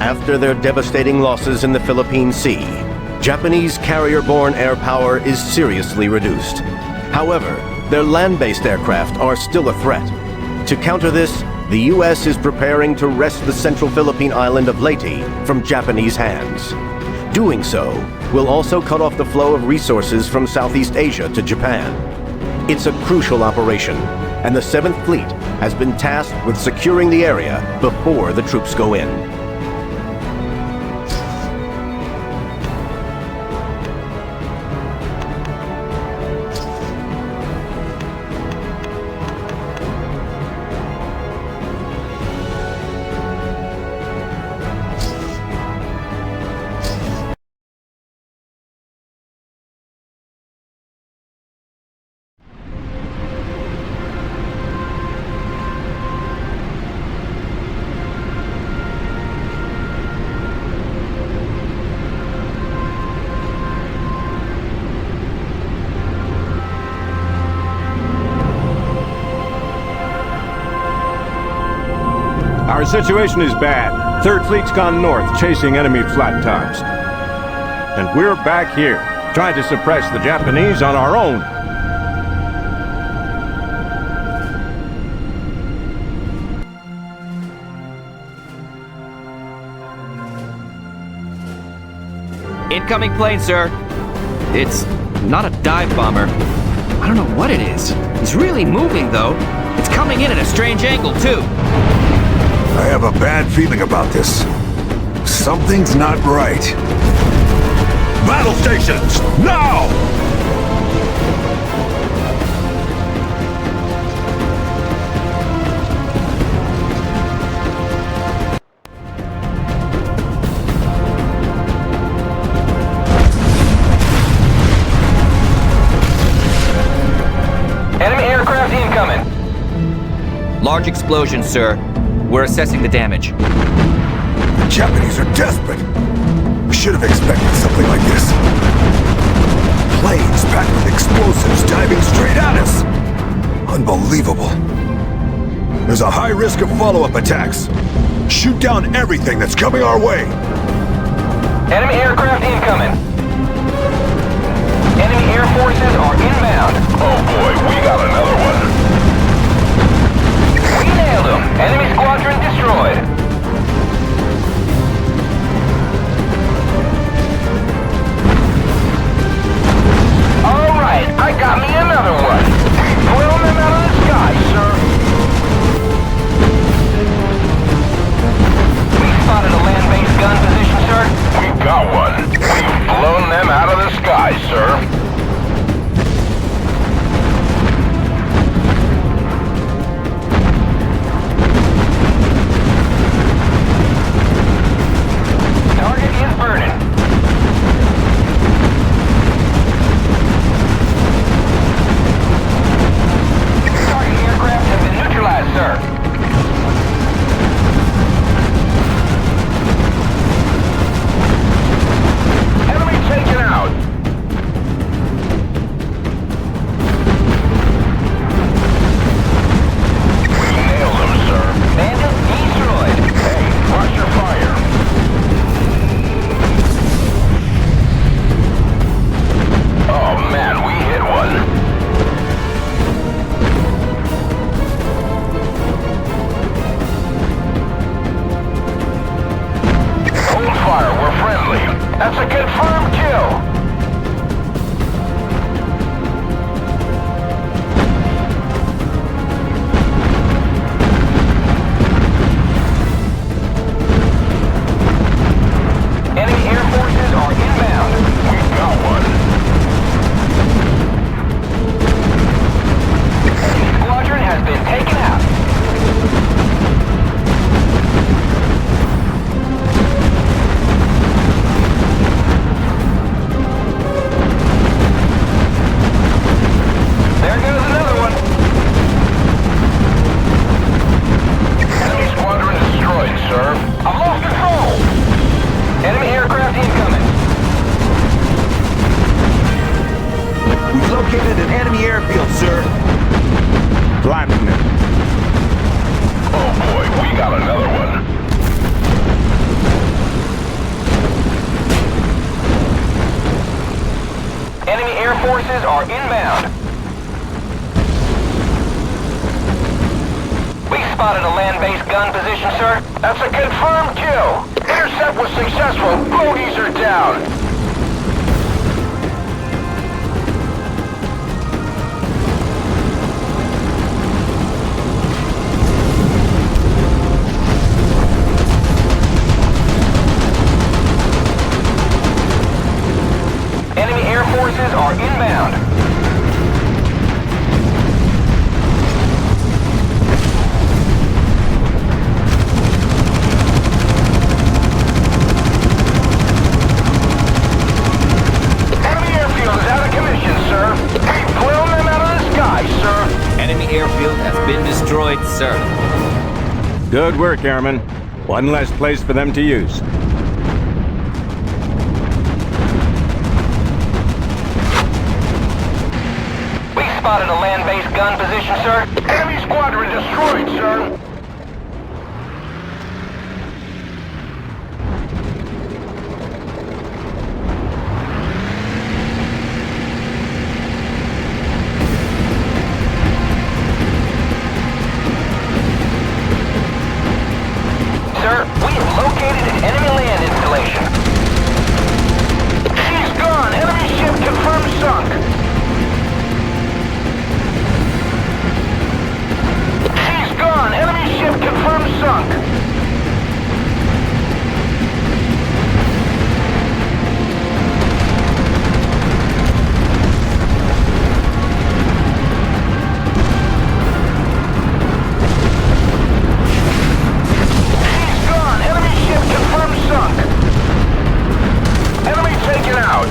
After their devastating losses in the Philippine Sea, Japanese carrier-borne air power is seriously reduced. However, their land-based aircraft are still a threat. To counter this, the U.S. is preparing to wrest the central Philippine island of Leyte from Japanese hands. Doing so will also cut off the flow of resources from Southeast Asia to Japan. It's a crucial operation, and the 7th Fleet has been tasked with securing the area before the troops go in. Our situation is bad. Third Fleet's gone north, chasing enemy flat tops. And we're back here, trying to suppress the Japanese on our own. Incoming plane, sir. It's not a dive bomber. I don't know what it is. It's really moving, though. It's coming in at a strange angle, too. I have a bad feeling about this. Something's not right. Battlestations, now! Enemy aircraft incoming. Large explosion, sir. We're assessing the damage. The Japanese are desperate. We should have expected something like this. Planes packed with explosives diving straight at us. Unbelievable. There's a high risk of follow-up attacks. Shoot down everything that's coming our way. Enemy aircraft incoming. Enemy air forces are inbound. Oh boy, we got another one. We nailed him. Enemy squadron destroyed. All right, I got me another one. Blown them out of the sky, sir. We spotted a land-based gun position, sir. We got one. We've blown them out of the sky, sir. Target is burning. Target aircraft has been neutralized, sir. Enemy taken out. We nailed them, sir. Bandit destroyed. Hey, watch your fire. Oh man, we hit one. Forces are inbound. We spotted a land-based gun position, sir. That's a confirmed kill. Intercept was successful. Bogies are down. Enemy air forces are inbound. Enemy airfield is out of commission, sir. We've blown them out of the sky, sir. Enemy airfield has been destroyed, sir. Good work, Airman. One less place for them to use. We spotted a land-based gun position, sir. Enemy squadron destroyed, sir. Sir, we have located an enemy land installation. She's gone. Enemy ship confirmed sunk. She's gone. Enemy ship confirmed sunk. She's gone. Enemy ship confirmed sunk. Enemy taken out.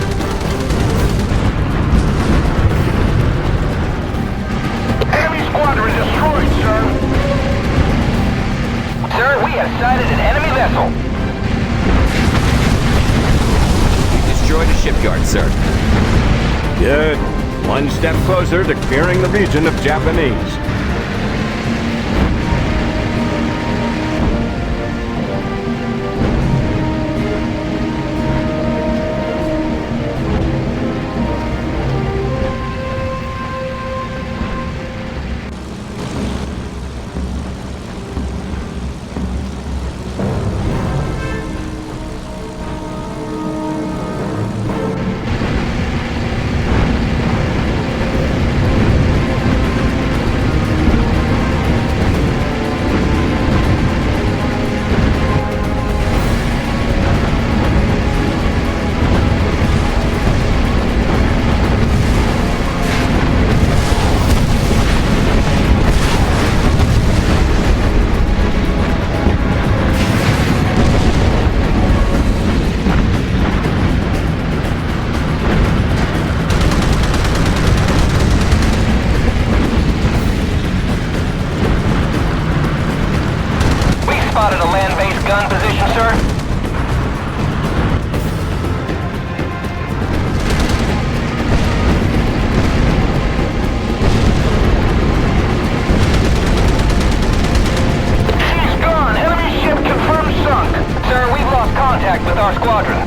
Enemy squadron destroyed, sir. Sir, we have sighted an enemy vessel. We destroyed a shipyard, sir. Good. One step closer to clearing the region of Japanese. Spotted a land-based gun position, sir. She's gone. Enemy ship confirmed sunk. Sir, we've lost contact with our squadron.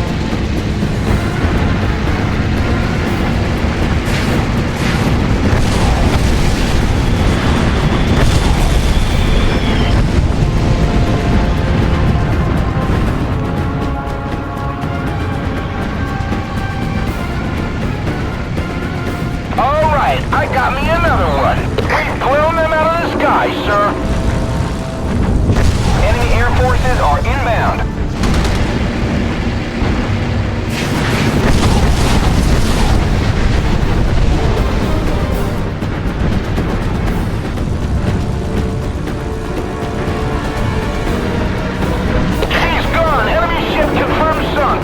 I got me another one. We've blown them out of the sky, sir. Enemy air forces are inbound. She's gone. Enemy ship confirmed sunk.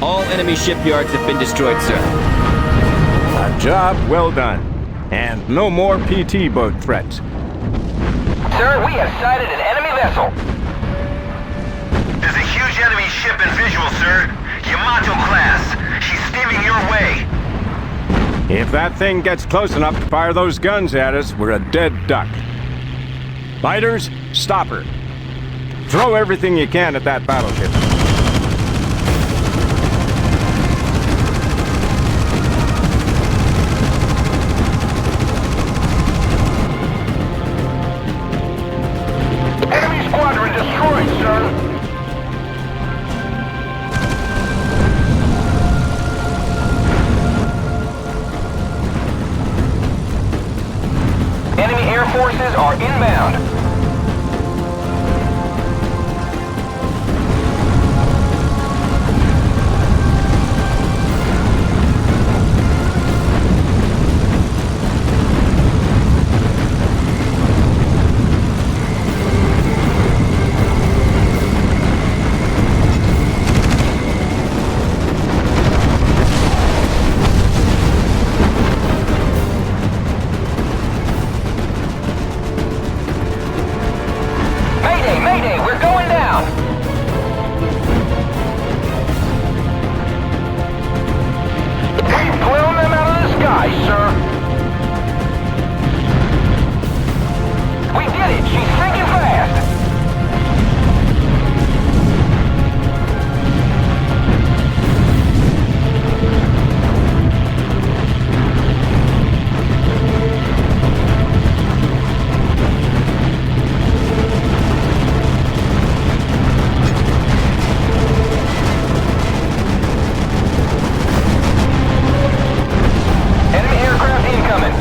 All enemy shipyards have been destroyed, sir. A job well done. And no more PT boat threats. Sir, we have sighted an enemy vessel. There's a huge enemy ship in visual, sir. Yamato class. She's steaming your way. If that thing gets close enough to fire those guns at us, we're a dead duck. Fighters, stop her. Throw everything you can at that battleship. Enemy squadron destroyed, sir. Enemy air forces are inbound. Mayday, we're going down! We've blown them out of the sky, sir! We did it! She's sinking fast! Enemy aircraft incoming!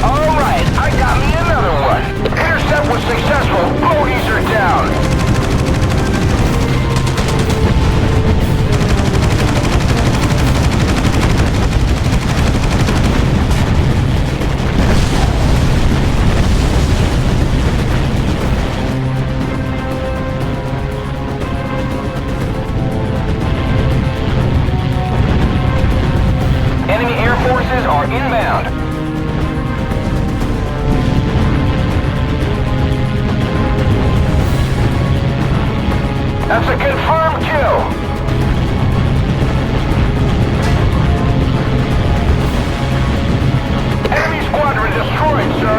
Alright, I got me another one! Intercept was successful, bogies are down! Enemy air forces are inbound. That's a confirmed kill. Enemy squadron destroyed, sir.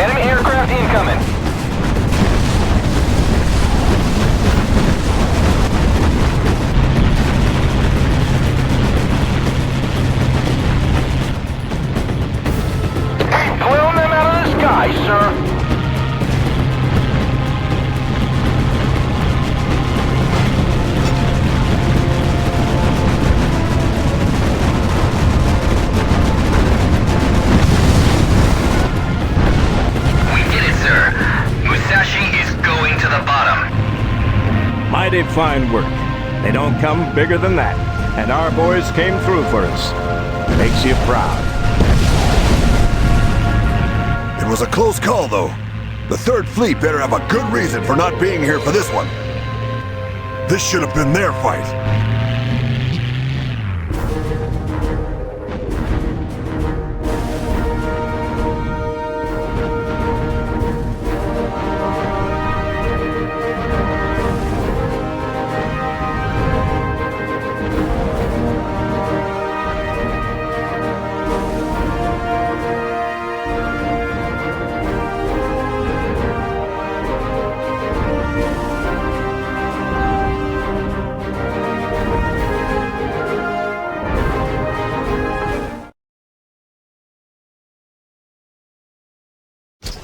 Enemy aircraft incoming. Blown them out of the sky, sir. We did it, sir. Musashi is going to the bottom. Mighty fine work. They don't come bigger than that. And our boys came through for us. Makes you proud. It was a close call, though. The Third Fleet better have a good reason for not being here for this one. This should have been their fight.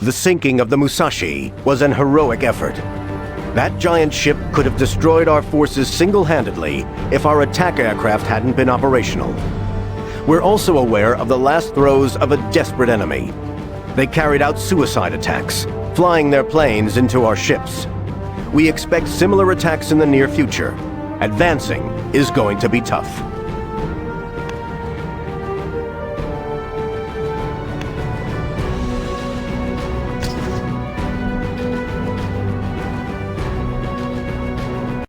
The sinking of the Musashi was an heroic effort. That giant ship could have destroyed our forces single-handedly if our attack aircraft hadn't been operational. We're also aware of the last throes of a desperate enemy. They carried out suicide attacks, flying their planes into our ships. We expect similar attacks in the near future. Advancing is going to be tough.